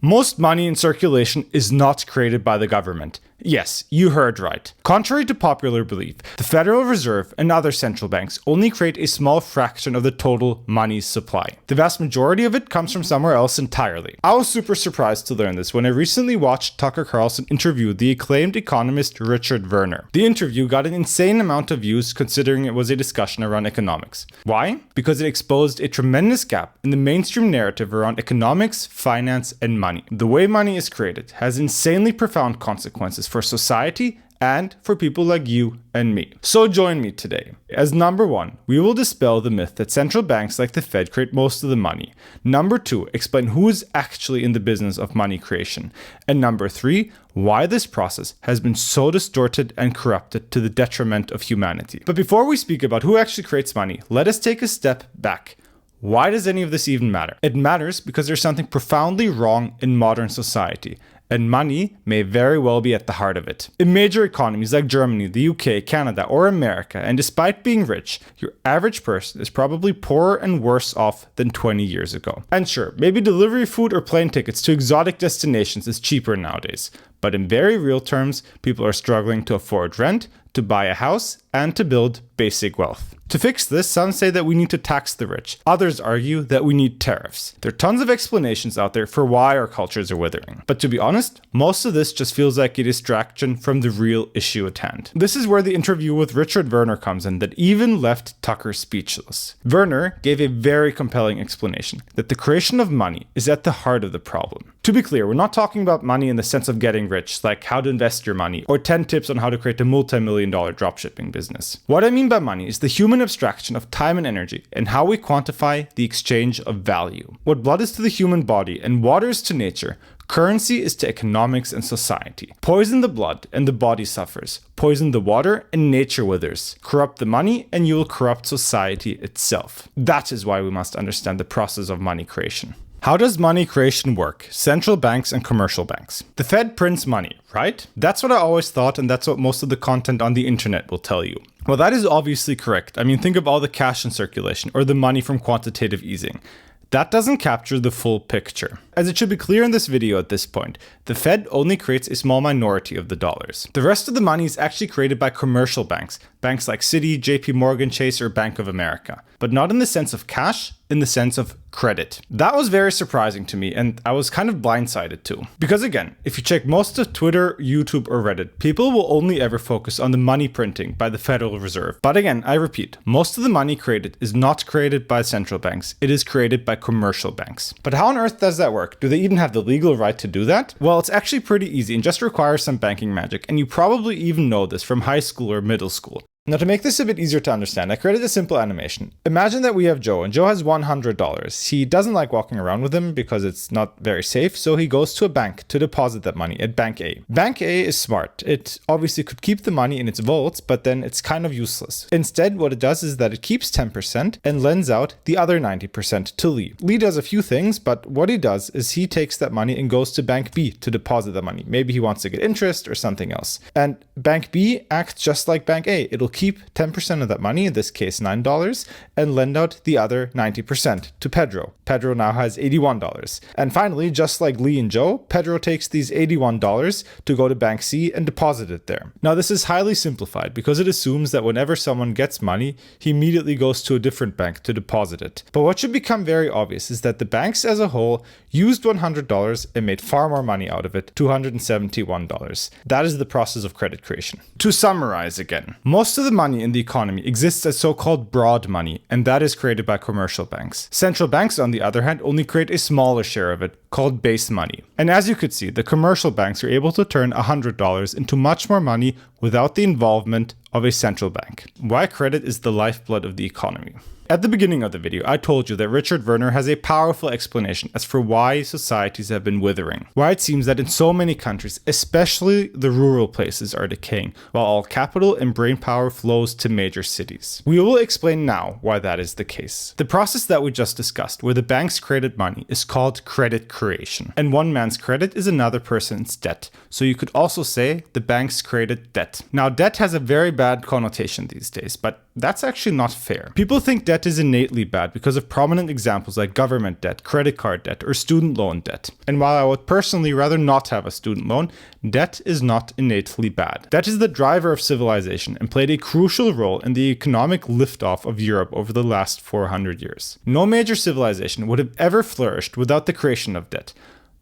Most money in circulation is not created by the government. Yes, you heard right. Contrary to popular belief, the Federal Reserve and other central banks only create a small fraction of the total money supply. The vast majority of it comes from somewhere else entirely. I was super surprised to learn this when I recently watched Tucker Carlson interview the acclaimed economist Richard Werner. The interview got an insane amount of views considering it was a discussion around economics. Why? Because it exposed a tremendous gap in the mainstream narrative around economics, finance, and money. The way money is created has insanely profound consequences for society and for people like you and me. So join me today. As number 1, we will dispel the myth that central banks like the Fed create most of the money. Number 2, explain who is actually in the business of money creation. And number 3, why this process has been so distorted and corrupted to the detriment of humanity. But before we speak about who actually creates money, let us take a step back. Why does any of this even matter? It matters because there's something profoundly wrong in modern society, and money may very well be at the heart of it. In major economies like Germany, the UK, Canada, or America, and despite being rich, your average person is probably poorer and worse off than 20 years ago. And sure, maybe delivery food or plane tickets to exotic destinations is cheaper nowadays, but in very real terms, people are struggling to afford rent, to buy a house, and to build basic wealth. To fix this, some say that we need to tax the rich. Others argue that we need tariffs. There are tons of explanations out there for why our cultures are withering. But to be honest, most of this just feels like a distraction from the real issue at hand. This is where the interview with Richard Werner comes in that even left Tucker speechless. Werner gave a very compelling explanation that the creation of money is at the heart of the problem. To be clear, we're not talking about money in the sense of getting rich, like how to invest your money, or 10 tips on how to create a multi-million-dollar dropshipping business. What I mean by money is the human abstraction of time and energy, and how we quantify the exchange of value. What blood is to the human body and water is to nature, currency is to economics and society. Poison the blood and the body suffers. Poison the water and nature withers. Corrupt the money and you will corrupt society itself. That is why we must understand the process of money creation. How does money creation work? Central banks and commercial banks. The Fed prints money, right? That's what I always thought, and that's what most of the content on the internet will tell you. Well, that is obviously correct. I mean, think of all the cash in circulation or the money from quantitative easing. That doesn't capture the full picture. As it should be clear in this video at this point, the Fed only creates a small minority of the dollars. The rest of the money is actually created by commercial banks, banks like Citi, JP Morgan Chase, or Bank of America, but not in the sense of cash, in the sense of credit. That was very surprising to me, and I was kind of blindsided too. Because again, if you check most of Twitter, YouTube, or Reddit, people will only ever focus on the money printing by the Federal Reserve. But again, I repeat, most of the money created is not created by central banks, it is created by commercial banks. But how on earth does that work? Do they even have the legal right to do that? Well, it's actually pretty easy and just requires some banking magic, and you probably even know this from high school or middle school. Now, to make this a bit easier to understand, I created a simple animation. Imagine that we have Joe, and Joe has $100. He doesn't like walking around with him because it's not very safe, so he goes to a bank to deposit that money at Bank A. Bank A is smart. It obviously could keep the money in its vaults, but then it's kind of useless. Instead, what it does is that it keeps 10% and lends out the other 90% to Lee. Lee does a few things, but what he does is he takes that money and goes to Bank B to deposit the money. Maybe he wants to get interest or something else. And Bank B acts just like Bank A. It'll keep 10% of that money, in this case $9, and lend out the other 90% to Pedro. Pedro now has $81. And finally, just like Lee and Joe, Pedro takes these $81 to go to Bank C and deposit it there. Now, this is highly simplified because it assumes that whenever someone gets money, he immediately goes to a different bank to deposit it. But what should become very obvious is that the banks as a whole used $100 and made far more money out of it, $271. That is the process of credit creation. To summarize again, most of the money in the economy exists as so-called broad money, and that is created by commercial banks. Central banks, on the other hand, only create a smaller share of it, called base money. And as you could see, the commercial banks are able to turn $100 into much more money without the involvement of a central bank. Why credit is the lifeblood of the economy. At the beginning of the video, I told you that Richard Werner has a powerful explanation as for why societies have been withering. Why it seems that in so many countries, especially the rural places, are decaying, while all capital and brain power flows to major cities. We will explain now why that is the case. The process that we just discussed, where the banks created money, is called credit creation. And one man's credit is another person's debt. So you could also say the banks created debt. Now, debt has a very bad connotation these days, but That's actually not fair. People think debt is innately bad because of prominent examples like government debt, credit card debt, or student loan debt. And while I would personally rather not have a student loan, debt is not innately bad. Debt is the driver of civilization and played a crucial role in the economic liftoff of Europe over the last 400 years. No major civilization would have ever flourished without the creation of debt.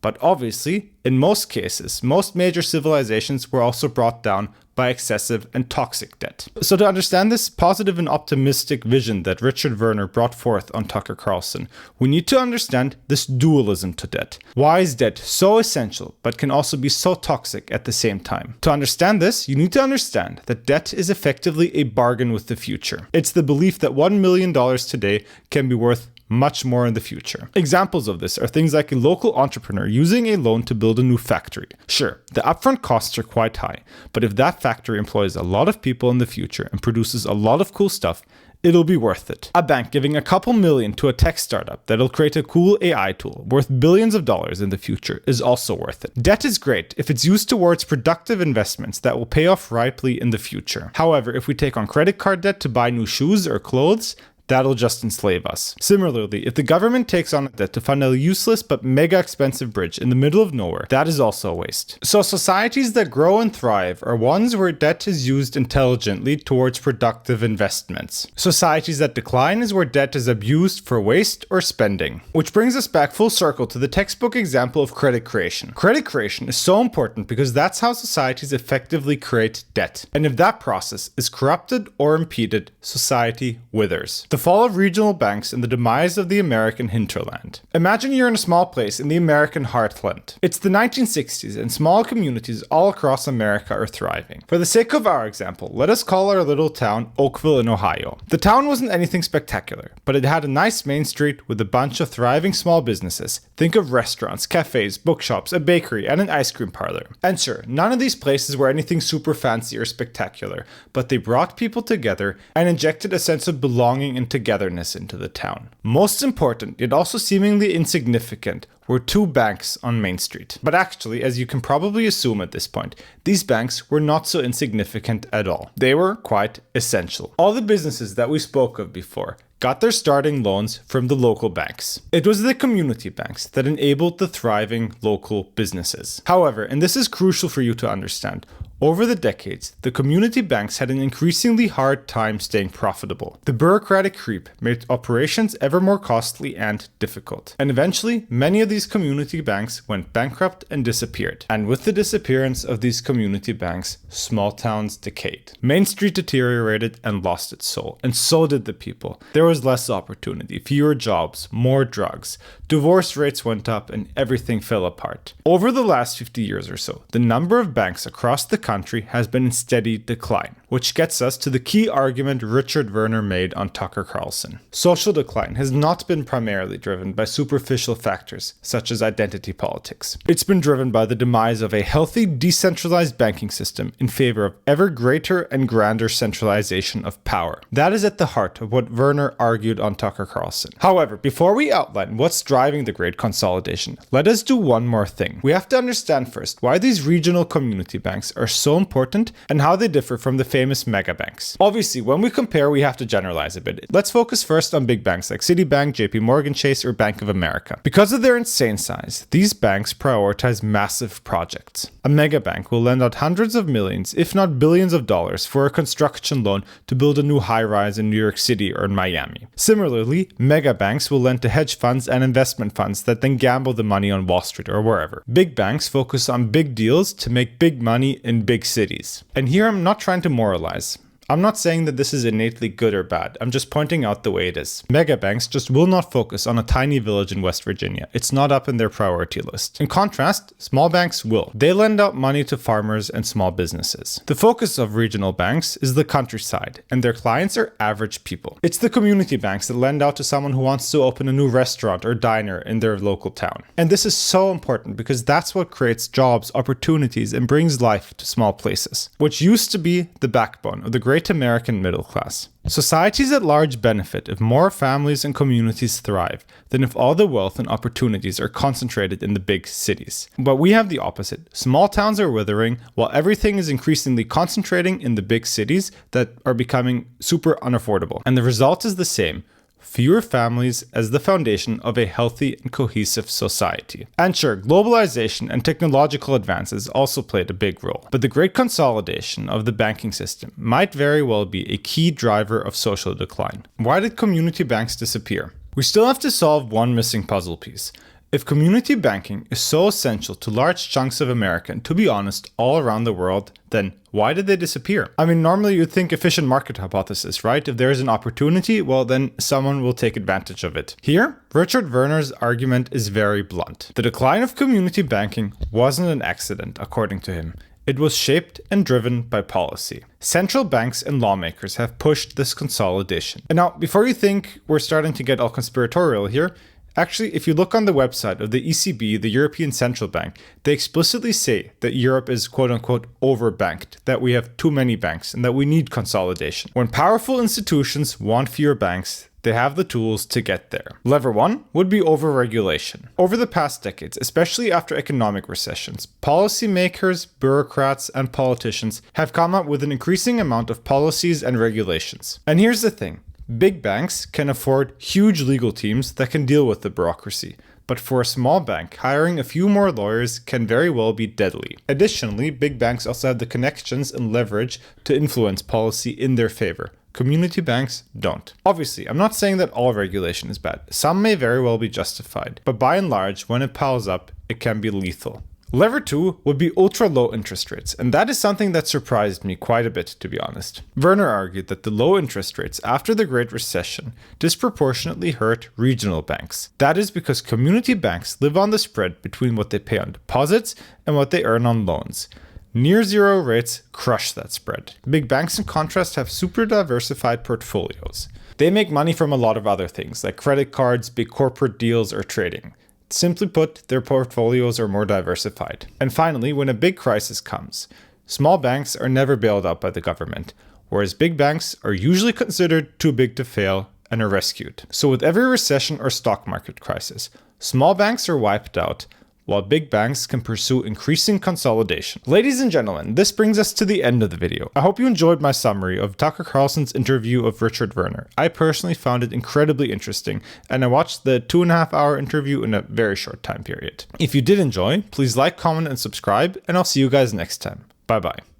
But obviously, in most cases, most major civilizations were also brought down by excessive and toxic debt. So to understand this positive and optimistic vision that Richard Werner brought forth on Tucker Carlson, we need to understand this dualism to debt. Why is debt so essential, but can also be so toxic at the same time? To understand this, you need to understand that debt is effectively a bargain with the future. It's the belief that $1 million today can be worth much more in the future. Examples of this are things like a local entrepreneur using a loan to build a new factory. Sure, the upfront costs are quite high, but if that factory employs a lot of people in the future and produces a lot of cool stuff, it'll be worth it. A bank giving a couple million to a tech startup that'll create a cool AI tool worth billions of dollars in the future is also worth it. Debt is great if it's used towards productive investments that will pay off ripely in the future. However, if we take on credit card debt to buy new shoes or clothes, that'll just enslave us. Similarly, if the government takes on debt to fund a useless but mega expensive bridge in the middle of nowhere, that is also a waste. So societies that grow and thrive are ones where debt is used intelligently towards productive investments. Societies that decline is where debt is abused for waste or spending. Which brings us back full circle to the textbook example of credit creation. Credit creation is so important because that's how societies effectively create debt. And if that process is corrupted or impeded, society withers. The fall of regional banks and the demise of the American hinterland. Imagine you're in a small place in the American heartland. It's the 1960s and small communities all across America are thriving. For the sake of our example, let us call our little town Oakville in Ohio. The town wasn't anything spectacular, but it had a nice main street with a bunch of thriving small businesses. Think of restaurants, cafes, bookshops, a bakery, and an ice cream parlor. And sure, none of these places were anything super fancy or spectacular, but they brought people together and injected a sense of belonging and togetherness into the town. Most important, yet also seemingly insignificant, were two banks on Main Street. But actually, as you can probably assume at this point, these banks were not so insignificant at all. They were quite essential. All the businesses that we spoke of before got their starting loans from the local banks. It was the community banks that enabled the thriving local businesses. However, and this is crucial for you to understand, over the decades, the community banks had an increasingly hard time staying profitable. The bureaucratic creep made operations ever more costly and difficult. And eventually, many of these community banks went bankrupt and disappeared. And with the disappearance of these community banks, small towns decayed. Main Street deteriorated and lost its soul. And so did the people. There was less opportunity, fewer jobs, more drugs. Divorce rates went up and everything fell apart. Over the last 50 years or so, the number of banks across the country has been in steady decline, which gets us to the key argument Richard Werner made on Tucker Carlson. Social decline has not been primarily driven by superficial factors such as identity politics. It's been driven by the demise of a healthy, decentralized banking system in favor of ever greater and grander centralization of power. That is at the heart of what Werner argued on Tucker Carlson. However, before we outline what's driving the great consolidation, let us do one more thing. We have to understand first why these regional community banks are so important and how they differ from the famous mega banks. Obviously, when we compare, we have to generalize a bit. Let's focus first on big banks like Citibank, JP Morgan Chase, or Bank of America. Because of their insane size, these banks prioritize massive projects. A mega bank will lend out hundreds of millions, if not billions of dollars for a construction loan to build a new high-rise in New York City or in Miami. Similarly, mega banks will lend to hedge funds and investment funds that then gamble the money on Wall Street or wherever. Big banks focus on big deals to make big money in big cities. And here I'm not trying to moralize. I'm not saying that this is innately good or bad, I'm just pointing out the way it is. Mega banks just will not focus on a tiny village in West Virginia. It's not up in their priority list. In contrast, small banks will. They lend out money to farmers and small businesses. The focus of regional banks is the countryside, and their clients are average people. It's the community banks that lend out to someone who wants to open a new restaurant or diner in their local town. And this is so important because that's what creates jobs, opportunities, and brings life to small places, which used to be the backbone of the great great American middle class. Societies at large benefit if more families and communities thrive than if all the wealth and opportunities are concentrated in the big cities. But we have the opposite. Small towns are withering while everything is increasingly concentrating in the big cities that are becoming super unaffordable. And the result is the same. Fewer families as the foundation of a healthy and cohesive society. And sure, globalization and technological advances also played a big role, but the great consolidation of the banking system might very well be a key driver of social decline. Why did community banks disappear? We still have to solve one missing puzzle piece. If community banking is so essential to large chunks of America, and to be honest, all around the world, then why did they disappear? I mean, normally you'd think efficient market hypothesis, right? If there is an opportunity, well, then someone will take advantage of it. Here, Richard Werner's argument is very blunt. The decline of community banking wasn't an accident, according to him. It was shaped and driven by policy. Central banks and lawmakers have pushed this consolidation. And now, before you think we're starting to get all conspiratorial here, actually, if you look on the website of the ECB, the European Central Bank, they explicitly say that Europe is quote-unquote overbanked, that we have too many banks, and that we need consolidation. When powerful institutions want fewer banks, they have the tools to get there. Lever 1 would be overregulation. Over the past decades, especially after economic recessions, policymakers, bureaucrats, and politicians have come up with an increasing amount of policies and regulations. And here's the thing. Big banks can afford huge legal teams that can deal with the bureaucracy, but for a small bank, hiring a few more lawyers can very well be deadly. Additionally, big banks also have the connections and leverage to influence policy in their favor. Community banks don't. Obviously, I'm not saying that all regulation is bad. Some may very well be justified, but by and large, when it piles up, it can be lethal. Lever 2 would be ultra low interest rates, and that is something that surprised me quite a bit, to be honest. Werner argued that the low interest rates after the Great Recession disproportionately hurt regional banks. That is because community banks live on the spread between what they pay on deposits and what they earn on loans. Near zero rates crush that spread. Big banks, in contrast, have super diversified portfolios. They make money from a lot of other things, like credit cards, big corporate deals, or trading. Simply put, their portfolios are more diversified. And finally, when a big crisis comes, small banks are never bailed out by the government, whereas big banks are usually considered too big to fail and are rescued. So with every recession or stock market crisis, small banks are wiped out, while big banks can pursue increasing consolidation. Ladies and gentlemen, this brings us to the end of the video. I hope you enjoyed my summary of Tucker Carlson's interview of Richard Werner. I personally found it incredibly interesting, and I watched the 2.5-hour interview in a very short time period. If you did enjoy, please like, comment, and subscribe, and I'll see you guys next time. Bye bye.